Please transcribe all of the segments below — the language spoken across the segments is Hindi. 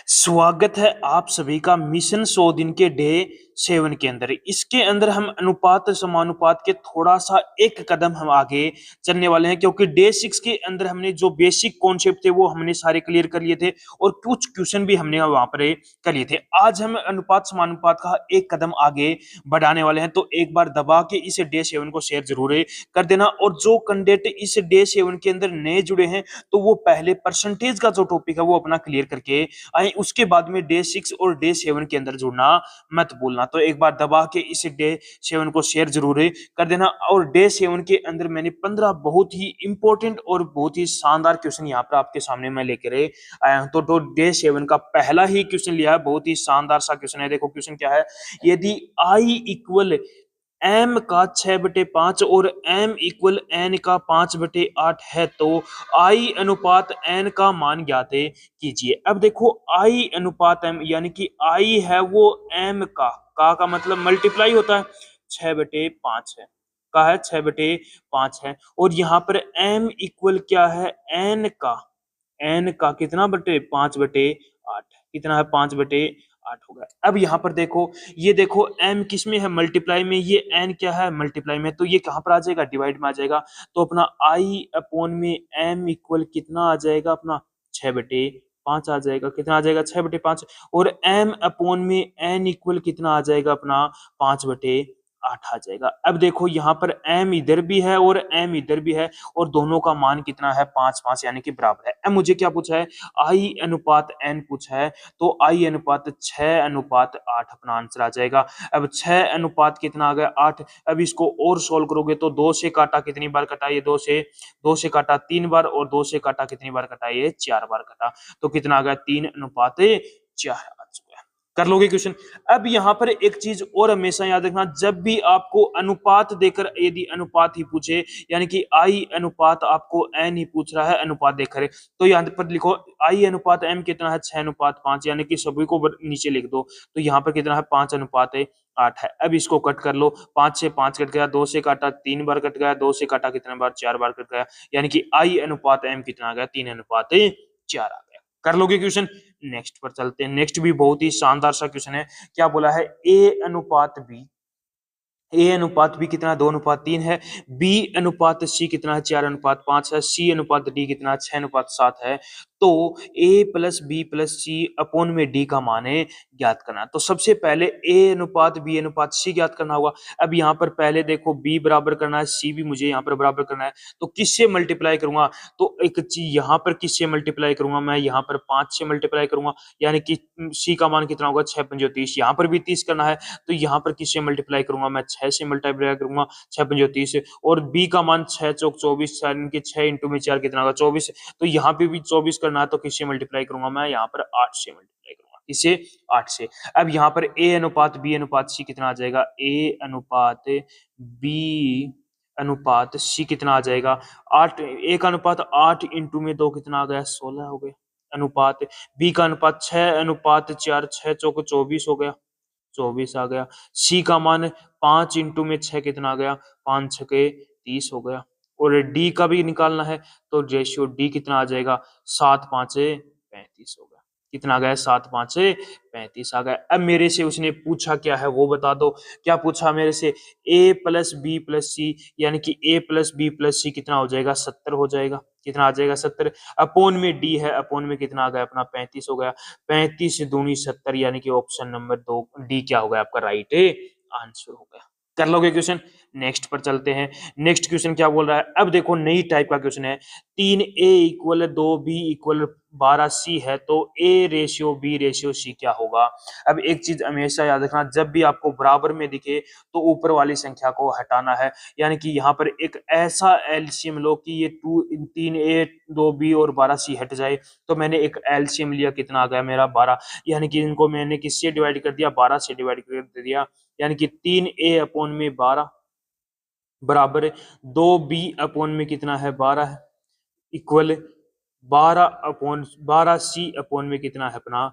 स्वागत है आप सभी का मिशन 100 दिन के डे 7 के अंदर। इसके अंदर हम अनुपात समानुपात के थोड़ा सा एक कदम हम आगे चलने वाले हैं, क्योंकि डे 6 के अंदर हमने जो बेसिक कॉन्सेप्ट थे वो हमने सारे क्लियर कर लिए थे और कुछ क्वेश्चन भी हमने वहां पर कर लिए थे। आज हम अनुपात समानुपात का एक कदम आगे बढ़ाने वाले हैं, तो एक बार दबा के इस डे 7 को शेयर जरूर कर देना। और जो कैंडिडेट इस डे 7 के अंदर नए जुड़े हैं तो वो पहले परसेंटेज का जो टॉपिक है वो अपना क्लियर करके आए, उसके बाद में डे 6 और डे 7 के अंदर जुड़ना मत भूलना। तो एक बार दबा के इस डे 7 को शेयर जरूर कर देना। और डे 7 के अंदर मैंने 15 बहुत ही इंपॉर्टेंट और बहुत ही शानदार क्वेश्चन यहाँ पर आपके सामने मैं लेकर आया हूं। तो डे 7 का पहला ही क्वेश्चन लिया है, बहुत ही शानदार सा क्वेश्चन है। देखो क्वेश्चन क्या है, यदि आई इक्वल एम का 6/5 और एम इक्वल एन का 5/8 है तो आई अनुपात एन का मान ज्ञात कीजिए। अब देखो आई अनुपात एम यानी कि आई है वो एम का मतलब मल्टीप्लाई होता है 6/5 है, का है 6/5 है। और यहाँ पर एम इक्वल क्या है, एन का कितना बटे 5/8, कितना है 5/8 हो गया। अब यहाँ पर देखो, ये देखो m किस में है, मल्टीप्लाई में, ये n क्या है मल्टीप्लाई में, तो ये कहां पर आ जाएगा, डिवाइड में आ जाएगा। तो अपना i अपॉन में m इक्वल कितना आ जाएगा, अपना 6/5 आ जाएगा। कितना आ जाएगा 6/5। और m अपॉन में n इक्वल कितना आ जाएगा, अपना 5/8 आ जाएगा। अब देखो यहाँ पर m इधर भी है और m इधर भी है और दोनों का मान कितना है 5/5 यानी कि बराबर है। अब मुझे क्या पूछा है, i अनुपात n पूछा है, तो i अनुपात 6/8 अपना आंसर आ जाएगा। अब 6 अनुपात कितना आ गया 8। अब इसको और सोल्व करोगे तो 2 से काटा कितनी बार कटा, ये 2 से काटा 3 बार और 2 से काटा कितनी बार कटा, ये 4 बार कटा। तो कितना आ गया 3/4 आ चुका है। कर लोगे क्वेश्चन। अब यहाँ पर एक चीज और हमेशा याद रखना, जब भी आपको अनुपात देकर यदि अनुपात ही पूछे, यानी कि आई अनुपात आपको एन ही पूछ रहा है अनुपात देकर, तो यहाँ पर लिखो आई अनुपात एम कितना है 6/5, यानी कि सभी को नीचे लिख दो। तो यहाँ पर कितना है 5/8 है। अब इसको कट कर लो, 5 से 5 कट गया, 2 से काटा 3 बार कट गया, 2 से काटा कितने बार 4 बार कट गया, यानी कि आई अनुपात एम कितना आ गया 3/4 आ गया। कर लोगे क्वेश्चन। नेक्स्ट पर चलते हैं। नेक्स्ट भी बहुत ही शानदार सा क्वेश्चन है। क्या बोला है, ए अनुपात बी कितना है 2/3 है, बी अनुपात सी कितना है 4/5 है, सी अनुपात डी कितना है 6/7 है। तो ए प्लस बी प्लस सी अपॉन में डी का मान है ज्ञात करना। तो सबसे पहले ए अनुपात बी अनुपात सी ज्ञात करना होगा। अब यहाँ पर पहले देखो बी बराबर करना है, सी भी मुझे यहाँ पर बराबर करना है, तो किससे मल्टीप्लाई करूंगा, तो एक चीज यहाँ पर किससे मल्टीप्लाई करूंगा, मैं यहाँ पर 5 से मल्टीप्लाई करूंगा, यानी कि सी का मान कितना होगा 6×5 30। यहाँ पर भी 30 करना है, तो यहाँ पर किससे मल्टीप्लाई करूंगा, मैं 6 से मल्टीप्लाई करूंगा 6×5 और बी का मान 6×4 = 24, यानी कि 6 × में 4 कितना होगा 24। तो यहाँ पे भी 24 करना है, तो किससे मल्टीप्लाई करूंगा, मैं यहाँ पर 8 से मल्टीप्लाई करूंगा, इसे 8 से। अब यहाँ पर ए अनुपात बी अनुपात सी कितना आ जाएगा, ए अनुपात बी अनुपात सी कितना आ जाएगा 8, ए का अनुपात 8 × 2 कितना आ गया 16 हो गया। अनुपात बी का अनुपात 6/4, 6×4 = 24 हो गया, 24 आ गया। सी का मान 5 × 6 कितना आ गया, 5×6 = 30 हो गया। और डी का भी निकालना है, तो रेशियो डी कितना आ जाएगा 7×5 = 35 हो गया। कितना आ गया 7×5 = 35 आ गया। अब मेरे से उसने पूछा क्या है वो बता दो। क्या पूछा मेरे से, ए प्लस बी प्लस सी, यानी कि ए प्लस बी प्लस सी कितना हो जाएगा 70 हो जाएगा। कितना आ जाएगा 70। अपॉन में डी है, अपॉन में कितना आ गया अपना 35 हो गया। 35 दूनी 70, यानी कि ऑप्शन नंबर 2 डी क्या हो गया आपका राइट आंसर हो गया। कर लोगे क्वेश्चन। नेक्स्ट पर चलते हैं। नेक्स्ट क्वेश्चन क्या बोल रहा है, अब देखो नई टाइप का क्वेश्चन है। 3a = 2b = 12c है, तो a ratio b ratio c क्या होगा। अब एक चीज हमेशा याद रखना, जब भी आपको बराबर में दिखे तो ऊपर वाली संख्या को हटाना है, यानी कि यहाँ पर एक ऐसा एलसीएम लो कि ये 3a 2b और 12c हट जाए। तो मैंने एक एलसीएम लिया, कितना आ गया मेरा 12, यानी कि इनको मैंने किससे डिवाइड कर दिया 12 से डिवाइड कर दिया, यानी कि 3a अपॉन में 12 बराबर 2b अपॉन में कितना है 12 है, इक्वल 12c अपॉन में कितना है अपना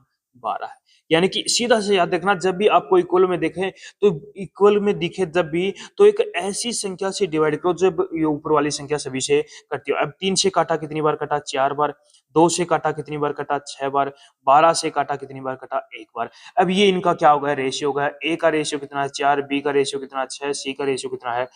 12 है। यानी कि सीधा से याद रखना, जब भी आपको इक्वल में दिखे, तो इक्वल में दिखे जब भी, तो एक ऐसी संख्या से डिवाइड करो जब ये ऊपर वाली संख्या सभी से करती हो। अब 3 से काटा कितनी बार कटा 4 बार, 2 से काटा कितनी बार कटा, 6 बार। 12 से काटा कितनी बार कटा, 1 बार। अब ये इनका क्या हो गया, रेशियो हो गया। ए का रेशियो कितना है, 4, बी का रेशियो कितना है, 6, सी का रेशियो कितना है,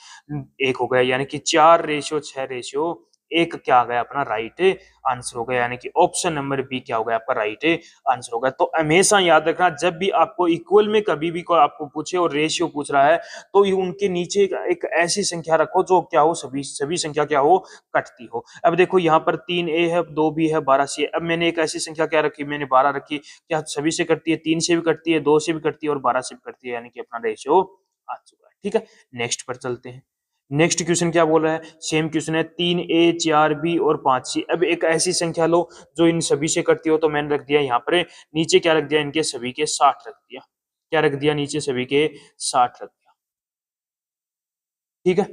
1 हो गया। यानी कि 4:6:1 क्या आ गया अपना राइट आंसर हो गया। यानी कि ऑप्शन नंबर बी क्या हो गया आपका राइट आंसर होगा। तो हमेशा याद रखना, जब भी आपको इक्वल में कभी भी कोई आपको पूछे और रेशियो पूछ रहा है, तो ये उनके नीचे एक ऐसी संख्या रखो जो क्या हो, सभी सभी संख्या क्या हो, कटती हो। अब देखो यहाँ पर 3a है, 2b है, 12c है। अब मैंने एक ऐसी संख्या क्या रखी, मैंने 12 रखी। क्या सभी से कटती है, 3 से भी कटती है, 2 से भी कटती है और 12 से भी कटती है। यानी कि अपना रेशियो आ चुका है। ठीक है, नेक्स्ट पर चलते हैं। नेक्स्ट क्वेश्चन क्या बोल रहा है, सेम क्वेश्चन है, 3a, 4b और 5c। अब एक ऐसी संख्या लो जो इन सभी से कटती हो, तो मैंने रख दिया यहाँ पर नीचे क्या रख दिया, इनके सभी के 60 रख दिया। क्या रख दिया, नीचे सभी के 60 रख दिया। ठीक है,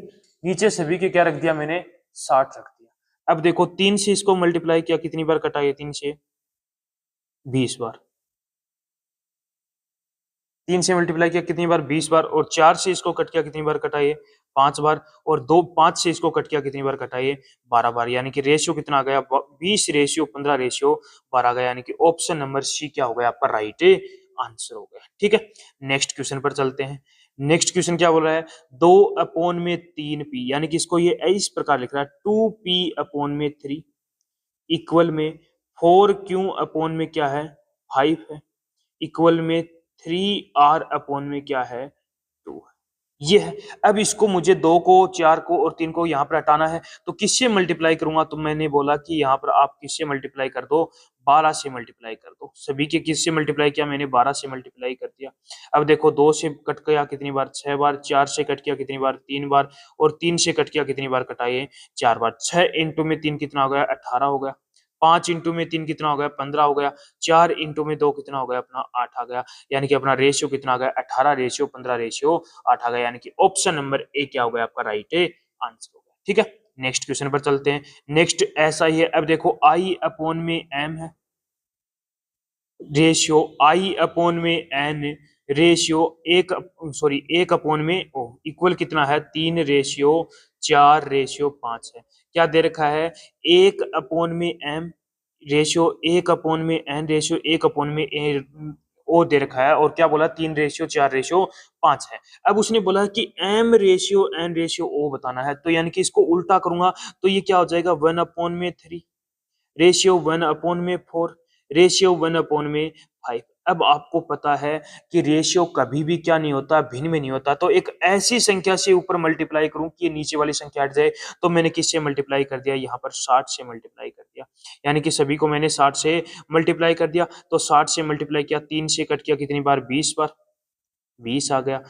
नीचे सभी के क्या रख दिया मैंने, 60 रख दिया। अब देखो 3 से इसको मल्टीप्लाई किया, कितनी बार कटा, ये 3 से 20 बार। 3 से मल्टीप्लाई किया कितनी बार, 20 बार। और 4 से इसको कट किया, कितनी बार कटा, ये 5 बार। और 5 से इसको कट किया, कितनी बार कटा, ये 12 बार। यानी कि रेशियो कितना आ गया, 20:15:12 आ गया। यानी कि ऑप्शन नंबर सी क्या हो गया आपका राइट आंसर हो गया। ठीक है, नेक्स्ट क्वेश्चन पर चलते हैं। नेक्स्ट क्वेश्चन क्या बोल रहा है, 2/3p, यानी कि इसको ये इस प्रकार लिख रहा है, 2p/3 इक्वल में 4q/में क्या है, 5 है, इक्वल में 3r/में क्या है, 2 है। ये है। अब इसको मुझे 2 को, 4 को और 3 को यहाँ पर हटाना है, तो किससे मल्टीप्लाई करूंगा, तो मैंने बोला कि यहाँ पर आप किससे मल्टीप्लाई कर दो, 12 से मल्टीप्लाई कर दो। सभी के किससे मल्टीप्लाई किया, मैंने 12 से मल्टीप्लाई कर दिया। अब देखो 2 से कट गया कितनी बार, 6 बार। 4 से कट किया कितनी बार, 3 बार। और 3 से कट किया कितनी बार कटा, ये 4 बार। 6 इंटू में 3 कितना हो गया, 18 हो गया। 5 इंटू में 3 कितना हो गया, 15 हो गया। 4 इंटू में 2 कितना हो गया अपना, 8 आ गया। यानी कि अपना रेशियो कितना आ गया, 18:15:8 आ गया। यानी कि ऑप्शन नंबर ए क्या हो गया आपका राइट आंसर हो गया। ठीक है, नेक्स्ट क्वेश्चन पर चलते हैं। नेक्स्ट ऐसा ही है। अब देखो I/m है, रेशियो I/n, रेशियो एक, सॉरी 1/, इक्वल कितना है, 3:4:5 है। क्या दे रखा है, 1/m, ratio 1/n, ratio 1/a ओ दे रखा है। और क्या बोला, 3:4:5 है। अब उसने बोला कि m/n/o बताना है, तो यानी कि इसको उल्टा करूंगा तो ये क्या हो जाएगा, 1/3, रेशियो 1/4, रेशियो 1/5। अब आपको पता है कि रेशियो कभी भी क्या नहीं होता, भिन्न में नहीं होता। तो एक ऐसी संख्या से ऊपर मल्टीप्लाई करूं कि ये नीचे वाली संख्या हट जाए, तो मैंने किससे मल्टीप्लाई कर दिया, यहाँ पर 60 से मल्टीप्लाई कर दिया। यानी कि सभी को मैंने 60 से मल्टीप्लाई कर दिया। तो 60 से मल्टीप्लाई किया, 3 से कट किया कितनी बार, 20 बार, 20 आ गया।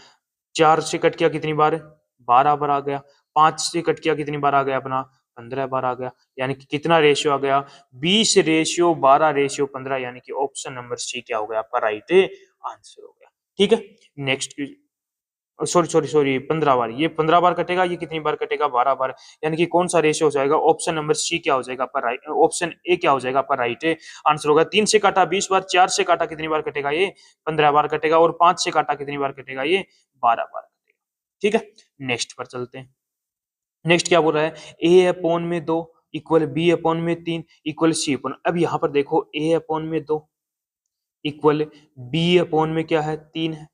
4 से कट किया कितनी बार, 12 बार आ गया। 5 से कट किया कितनी बार आ गया अपना, 15 बार आ गया। यानी कि कितना रेशियो आ गया, 20:12:15। यानी कि ऑप्शन नंबर सी क्या हो गया आपका राइट आंसर हो गया। ठीक है, नेक्स्ट, सॉरी सॉरी सॉरी 15 बार, ये 15 बार कटेगा, ये कितनी बार कटेगा, 12 बार। यानी कि कौन सा रेशियो हो जाएगा, ऑप्शन नंबर सी क्या हो जाएगा आपका राइट, ऑप्शन ए क्या हो जाएगा आपका राइट आंसर होगा। 3 से काटा 20 बार, 4 से काटा कितनी बार कटेगा, ये 15 बार कटेगा। और 5 से काटा कितनी बार कटेगा, ये 12 बार कटेगा। ठीक है, नेक्स्ट पर चलते हैं। नेक्स्ट क्या बोल रहा है, a/2 equal b/3 equal c/, अब यहाँ पर देखो a/2 इक्वल b/में क्या है, 3 है,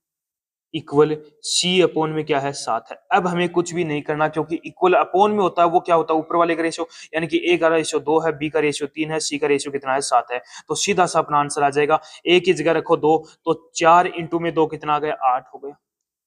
इक्वल c/में क्या है, 7 है। अब हमें कुछ भी नहीं करना, क्योंकि इक्वल अपॉन में होता है वो क्या होता है, ऊपर वाले का रेशियो। यानी कि a का रेशियो 2 है, b का रेशियो 3 है, c का रेशियो कितना है, 7 है। तो सीधा सा अपना आंसर आ जाएगा, a की जगह रखो 2, तो 4 इंटू में 2 कितना आ गया, 8 हो गया।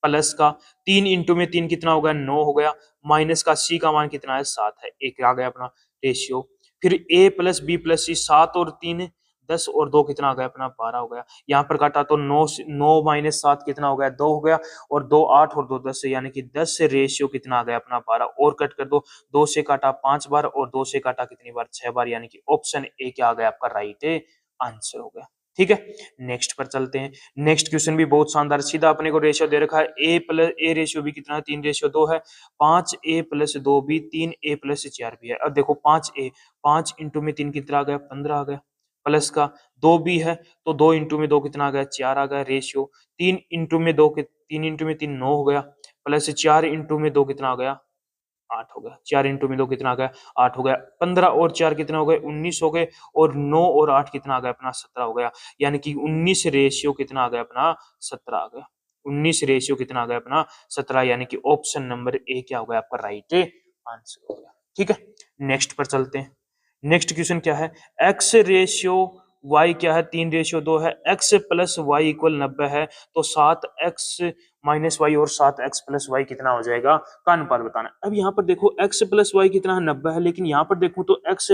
प्लस का 3 इंटू में 3 कितना हो गया, 9 हो गया। माइनस का c का मान कितना है, 7 है। एक आ गया अपना रेशियो। फिर a प्लस बी प्लस सी, 7 और 3 10 और 2 कितना आ गया अपना, 12 हो गया। यहाँ पर काटा तो 9 माइनस 7 कितना हो गया, 2 हो गया। और 2 8 और 2 10, यानी कि 10 से रेशियो कितना आ गया अपना, 12। और कट कर दो, 2 से काटा 5 बार और 2 से काटा कितनी बार, 6 बार। यानी कि ऑप्शन ए क्या आ गया आपका राइट आंसर हो गया। ठीक है, नेक्स्ट पर चलते हैं। नेक्स्ट क्वेश्चन भी बहुत शानदार, सीधा अपने को रेशियो दे रखा है, ए रेशियो भी कितना है, 3:2 है। 5a+2 भी, 3a+4 भी है। अब देखो 5a, 5 इंटू में 3 कितना आ गया, 15 आ गया। प्लस का 2 भी है, तो 2 इंटू में 2 कितना आ गया, 4 आ गया रेशियो। 3 इंटू में 2 9 हो गया। प्लस 4 इंटू में 2 कितना आ गया, 8 हो गया। 4 इंटू में 2 कितना आ गया? 8 हो गया। 15 और 4 कितने हो गए? 19 हो गए। और 9 और 8 कितना आ गया अपना? 17 हो गया। यानी कि 19 रेशियो कितना आ गया अपना? 17 आ गया। 19 रेशियो कितना आ गया अपना? 17। यानी कि ऑप्शन नंबर ए क्या हो गया आपका? राइट आंसर हो गया। ठीक है, नेक्स्ट पर चलते हैं। नेक्स्ट क्वेश्चन क्या है? एक्स रेशियो वाई क्या है? 3 रेशियो 2 है। एक्स प्लस वाई इक्वल 90 है, तो 7x माइनस वाई और 7x प्लस वाई कितना हो जाएगा का अनुपात बताना। अब यहाँ पर देखो x प्लस वाई कितना है? 90 है। लेकिन यहाँ पर देखूं तो x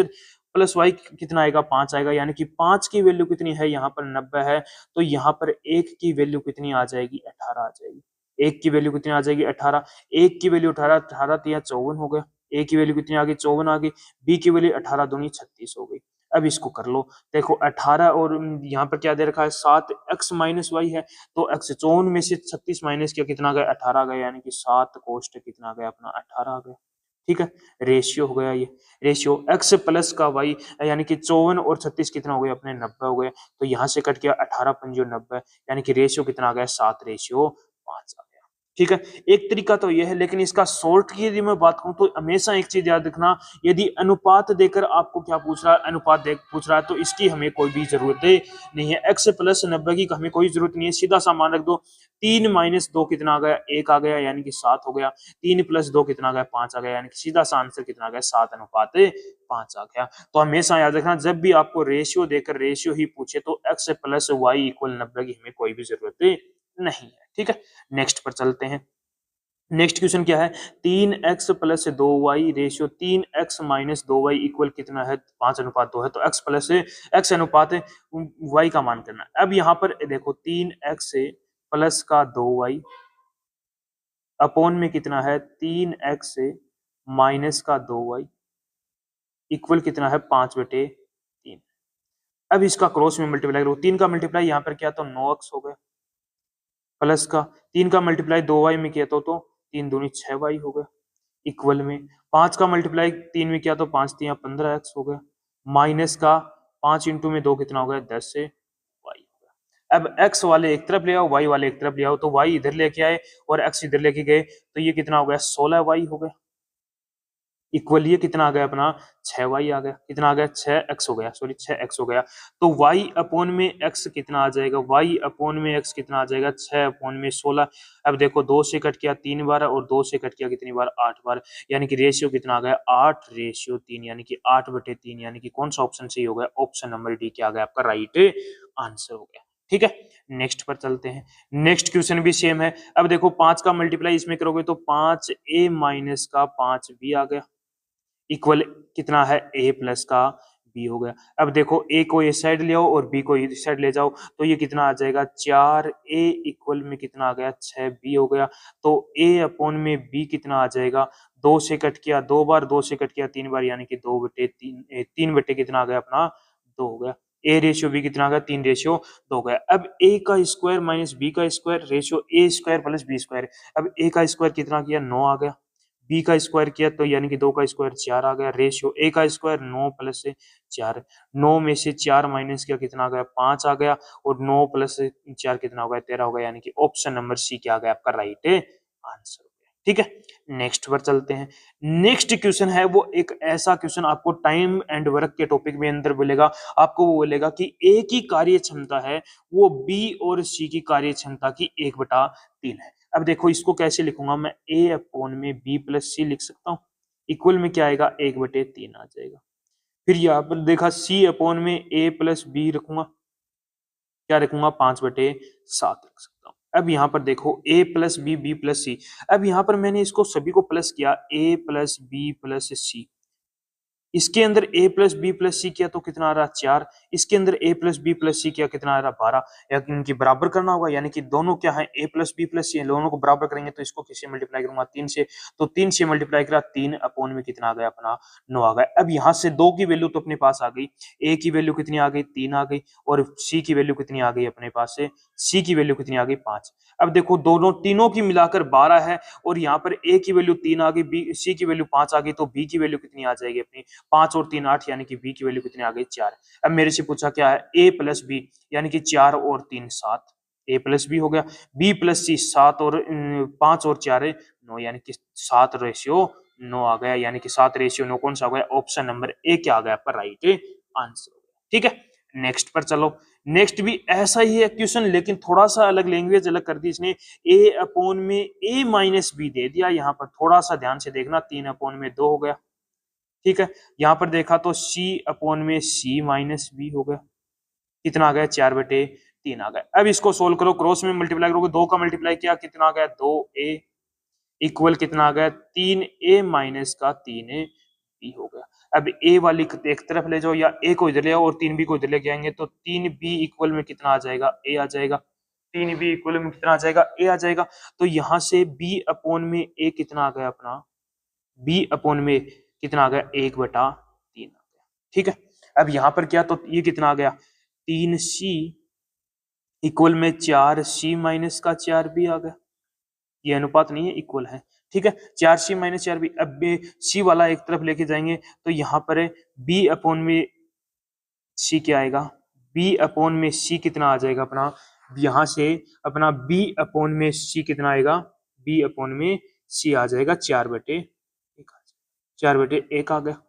प्लस वाई कितना आएगा? 5 आएगा। यानी कि 5 की वैल्यू कितनी है? यहाँ पर 90 है, तो यहाँ पर 1 की वैल्यू कितनी आ जाएगी? 18 आ जाएगी। 1 की वैल्यू कितनी आ जाएगी? 18। 1 की वैल्यू 18, 18 तिया 54 हो गया। ए की वैल्यू कितनी आ गई? 54 आ गई। बी की वैल्यू 18 दूनी 36 हो गई। अब इसको कर लो। देखो 18 और यहाँ पर क्या दे रखा है? 7x माइनस वाई है, तो x 54 में से 36 माइनस किया, कितना गया? 18 गया। यानी कि 7 कोष्ट कितना गया अपना? 18 आ गया। ठीक है, रेशियो हो गया ये। रेशियो x प्लस का y यानी कि 54 और 36 कितना हो गया अपने? 90 हो गए। तो यहाँ से कट गया 18 पंजो 90, यानी कि रेशियो कितना आ गया? 7 रेशियो 5 आ गया। ठीक है, एक तरीका तो यह है, लेकिन इसका शॉर्ट की यदि मैं बात करूं तो हमेशा एक चीज याद रखना, यदि अनुपात देकर आपको क्या पूछ रहा है? अनुपात देख पूछ रहा है, तो इसकी हमें कोई भी जरूरत नहीं है। x प्लस 90 की हमें कोई जरूरत नहीं है, सीधा सा मान रख दो। 3 माइनस 2 कितना आ गया? 1 आ गया, यानी कि 7 हो गया। 3 प्लस 2 कितना आ गया? 5 आ गया, यानी कि सीधा सा आंसर कितना आ गया? 7 अनुपात 5 आ गया। तो हमेशा याद रखना, जब भी आपको रेशियो देकर रेशियो ही पूछे तो x प्लस वाई इक्वल 90 की हमें कोई भी जरूरत नहीं है। ठीक है, नेक्स्ट पर चलते हैं। नेक्स्ट क्वेश्चन क्या है? 3x plus 2y ratio 3x minus 2y equal कितना है? 5 अनुपात 2 है, तो x प्लस x अनुपात y का मान करना है। अब यहाँ पर देखो 3x प्लस का 2y अपोन में कितना है? 3x माइनस का 2y इक्वल कितना है? 5/3। अब इसका क्रॉस में मल्टीप्लाई करो। 3 का मल्टीप्लाई यहाँ पर किया तो 9x हो गया, प्लस का 3 का मल्टीप्लाई 2y में किया तो 3 दूनी 6y हो गया, इक्वल में 5 का मल्टीप्लाई 3 में किया तो 5 तिया 15x हो गया, माइनस का 5 इंटू में 2 कितना हो गया? 10 से y हो गया। अब x वाले एक तरफ ले आओ, y वाले एक तरफ ले आओ, तो y इधर लेके आए और x इधर लेके गए, तो ये कितना हो गया? 16y हो गया, इक्वल ये कितना आ गया अपना? 6y आ गया। कितना आ गया? 6x हो गया, सॉरी 6x हो गया। तो y अपोन में x कितना आ जाएगा? y अपोन में x कितना आ जाएगा? 6 अपोन में 16। अब देखो 2 से कट किया 3 बार और 2 से कट किया कितनी बार? 8 बार। यानी कि रेशियो कितना आ गया? 8 रेशियो 3, यानी कि 8/3। यानी कि कौन सा ऑप्शन सही हो गया? ऑप्शन नंबर डी क्या आ गया आपका? राइट आंसर हो गया। ठीक है, नेक्स्ट पर चलते हैं। नेक्स्ट क्वेश्चन भी सेम है। अब देखो 5 का मल्टीप्लाई इसमें करोगे तो 5a माइनस का 5b आ गया, इक्वल कितना है? a प्लस का b हो गया। अब देखो a को इस साइड ले आओ और b को इस साइड ले जाओ, तो ये कितना आ जाएगा? 4a इक्वल में कितना आ गया? 6b हो गया। तो a अपोन में b कितना आ जाएगा? 2 से कट किया 2 बार, 2 से कट किया 3 बार, यानी कि 2/3, 3 कितना आ गया अपना? 2 हो गया। a रेशियो b कितना आ गया? 3 रेशियो 2 हो गया। अब a का स्क्वायर माइनस b का square ratio a square plus b square. अब a का स्क्वायर कितना किया? 9 आ गया। बी का स्क्वायर किया तो यानी कि 2 का स्क्वायर 4 आ गया। रेशियो ए का स्क्वायर 9 प्लस 4, 9 में से 4 माइनस किया कितना आ गया? 5 आ गया। और 9 प्लस 4 कितना हो गया? 13 हो गया। यानी कि ऑप्शन नंबर सी क्या आ गया आपका? राइट आंसर हो गया। ठीक है, नेक्स्ट पर चलते हैं। नेक्स्ट क्वेश्चन है वो एक ऐसा क्वेश्चन आपको टाइम एंड वर्क के टॉपिक में अंदर बोलेगा। आपको वो बोलेगा कि ए की कार्य क्षमता है वो बी और सी की कार्य क्षमता की 1/3 है। अब देखो इसको कैसे लिखूंगा मैं? a अपोन में b प्लस सी लिख सकता हूँ, इक्वल में क्या आएगा? 1/3 आ जाएगा। फिर यहाँ पर देखा c अपोन में a प्लस बी रखूंगा, क्या रखूंगा? 5/7 रख सकता हूँ। अब यहाँ पर देखो a plus B, B plus C. अब यहाँ पर मैंने इसको सभी को प्लस किया, a प्लस बी प्लस सी। इसके अंदर a प्लस बी प्लस सी किया तो कितना आ रहा? 4। इसके अंदर a प्लस बी प्लस सी किया कितना आ रहा? 12। या इनकी बराबर करना होगा, यानी कि दोनों क्या है? a प्लस बी प्लस सी, दोनों को बराबर करेंगे तो इसको किससे मल्टीप्लाई करूंगा? 3 से। तो 3 से मल्टीप्लाई करा, 3 अपोन में कितना आ गया अपना? 9 आ गया। अब यहाँ से 2 की वैल्यू तो अपने पास आ गई, a की वैल्यू कितनी आ गई? 3 आ गई। और c की वैल्यू कितनी आ गई अपने पास से? c की वैल्यू कितनी आ गई? 5। अब देखो दोनों तीनों की मिलाकर 12 है, और यहाँ पर a की वैल्यू 3 आ गई, c की वैल्यू 5 आ गई, तो b की वैल्यू कितनी आ जाएगी अपनी? 5 और 3 8, यानी कि b की वैल्यू कितनी आ गई? 4। अब मेरे से पूछा क्या है? a प्लस बी, यानी कि 4 और 3 7, a प्लस बी हो गया। b प्लस सी 7 और 5 और 4 9, यानी कि 7 रेशियो 9 आ गया, यानी कि 7:9 कौन सा हो गया, ऑप्शन नंबर ए क्या आ गया आपका राइट आंसर। ठीक है, नेक्स्ट पर चलो। नेक्स्ट भी ऐसा ही है क्वेश्चन, लेकिन थोड़ा सा अलग लैंग्वेज अलग कर दी इसने। ए अपॉन में ए माइनस बी दे दिया, यहाँ पर थोड़ा सा ध्यान से देखना, 3 अपॉन में 2 हो गया। ठीक है, यहाँ पर देखा तो सी अपॉन में सी माइनस बी हो गया, कितना आ गया 4/3 आ गया। अब इसको सोल्व करो, क्रॉस में मल्टीप्लाई करोगे, 2 का मल्टीप्लाई किया कितना आ गया 2a इक्वल कितना आ गया 3a माइनस का 3a बी हो गया। अब ए वाली एक तरफ ले जाओ या ए को इधर ले आओ और 3b को इधर लेके आएंगे तो 3b इक्वल में कितना आ जाएगा a आ जाएगा, 3b इक्वल में कितना आ जाएगा a आ जाएगा। तो यहाँ से b अपॉन में a कितना आ गया अपना, b अपॉन में कितना आ गया 1/3 आ गया। ठीक है, अब यहाँ पर क्या, तो ये कितना आ गया 3c इक्वल में 4c माइनस का 4b आ गया। ये अनुपात नहीं है, इक्वल है। ठीक है, 4c माइनस 4b। अब c वाला एक तरफ लेके जाएंगे तो यहाँ पर है b अपॉन में c क्या आएगा, b अपॉन में c कितना आ जाएगा अपना, यहाँ से अपना b अपॉन में c कितना आएगा, b अपॉन में c आ जाएगा 4/1 आ गया।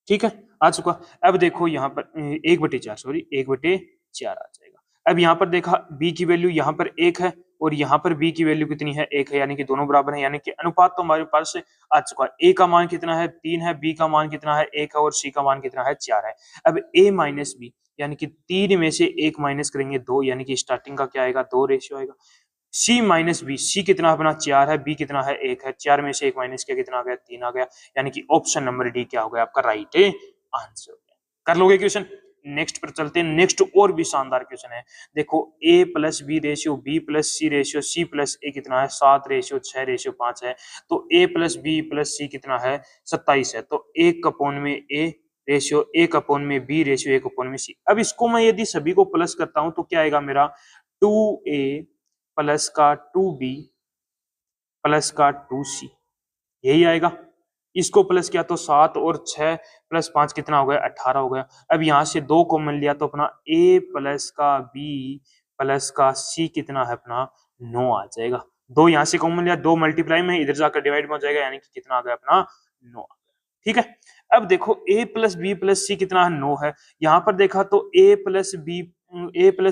ठीक है, आ चुका। अब देखो यहाँ पर 1/4 सॉरी 1/4 आ जाएगा। अब यहाँ पर देखा b की वैल्यू यहाँ पर 1 है और यहाँ पर b की वैल्यू कितनी है 1 है, यानी कि दोनों बराबर है, यानी कि अनुपात तो हमारे पास आ चुका है। a का मान कितना है 3 है, b का मान कितना है 1 है और c का मान कितना है 4 है। अब a माइनस b यानी कि 3 में से 1 माइनस करेंगे 2, यानी कि स्टार्टिंग का क्या आएगा 2 रेशियो आएगा। c माइनस बी, सी कितना अपना 4 है, b कितना है 1 है, 4 में से 1 माइनस किया कितना आ गया 3 आ गया, यानी कि ऑप्शन नंबर डी क्या हो गया आपका राइट आंसर। कर लोगे क्वेश्चन। नेक्स्ट पर चलते हैं, नेक्स्ट और भी शानदार क्वेश्चन है। देखो a plus b ratio b plus c ratio c plus a कितना है 7:6:5 है। तो a plus b plus c कितना है 27 है। तो 1 अपॉन में a रेशियो 1 अपॉन में b रेशियो 1 अपॉन में c। अब इसको मैं यदि सभी को प्लस करता हूं तो क्या आएगा मेरा 2a प्लस का 2b प्लस का 2c, यही आएगा। इसको प्लस किया तो 7 और 6 प्लस 5 कितना हो गया 18 हो गया। अब यहाँ से 2 कॉमन लिया तो अपना a प्लस का b प्लस का c कितना है अपना 9 आ जाएगा। 2 यहाँ से कॉमन लिया, 2 मल्टीप्लाई में इधर जाकर डिवाइड में हो जाएगा, यानी कि कितना आ गया अपना 9 आ गया। ठीक है, अब देखो a plus b plus c कितना है 9 है। यहाँ पर देखा तो a प्लस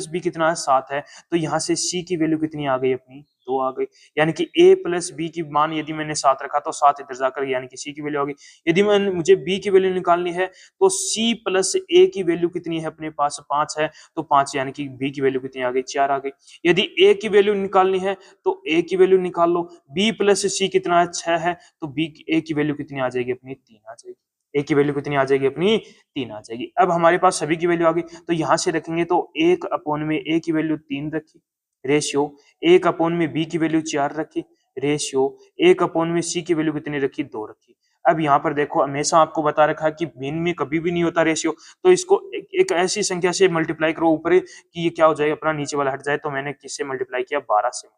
बी कितना है 7 है। तो यहाँ से c की वैल्यू कितनी आ गई अपनी 2 आ गई, यानी कि a प्लस बी की मान यदि मैंने 7 रखा तो 7 इधर जाकर यानी कि c की वैल्यू आ गई। यदि मुझे b की वैल्यू निकालनी है तो c प्लस a की वैल्यू कितनी है अपने पास 5 है, तो 5 यानी कि b की वैल्यू कितनी आ गई 4 आ गई। यदि a की वैल्यू निकालनी है तो a की वैल्यू निकाल लो, b प्लस c कितना है 6 है, तो a की वैल्यू कितनी आ जाएगी अपनी 3 आ जाएगी। a की वैल्यू कितनी आ जाएगी अपनी 3 आ जाएगी। अब हमारे पास सभी की वैल्यू आ गई, तो यहाँ से रखेंगे तो 1 अपॉन में a की वैल्यू 3 रखी, रेशियो 1 अपॉन में b की वैल्यू 4 रखी, रेशियो 1 अपॉन में c की वैल्यू कितनी रखी 2 रखी। अब यहाँ पर देखो हमेशा आपको बता रखा है कि भिन्न में कभी भी नहीं होता रेशियो, तो इसको एक ऐसी संख्या से मल्टीप्लाई करो ऊपर कि ये क्या हो जाए अपना नीचे वाला हट जाए। तो मैंने किससे मल्टीप्लाई किया 12 से,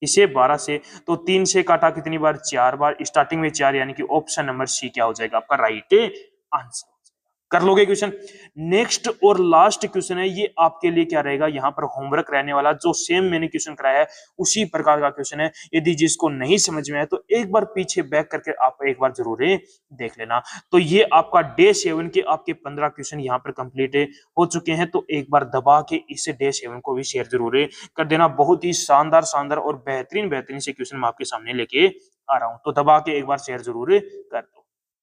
इसे 12 से, तो 3 से काटा कितनी बार 4 बार, स्टार्टिंग में 4, यानी कि ऑप्शन नंबर सी क्या हो जाएगा आपका राइट आंसर। कर लोगे क्वेश्चन। नेक्स्ट और लास्ट क्वेश्चन है, ये आपके लिए क्या रहेगा यहाँ पर होमवर्क रहने वाला, जो सेम मैंने क्वेश्चन कराया है उसी प्रकार का क्वेश्चन है। यदि जिसको नहीं समझ में आए तो एक बार पीछे बैक करके आप एक बार जरूर देख लेना। तो ये आपका डे 7 के आपके 15 क्वेश्चन यहाँ पर कंप्लीट हो चुके हैं। तो एक बार दबा के इस डे 7 को भी शेयर जरूर कर देना। बहुत ही शानदार शानदार और बेहतरीन बेहतरीन से क्वेश्चन मैं आपके सामने लेके आ रहा हूँ, तो दबा के एक बार शेयर जरूर कर दो।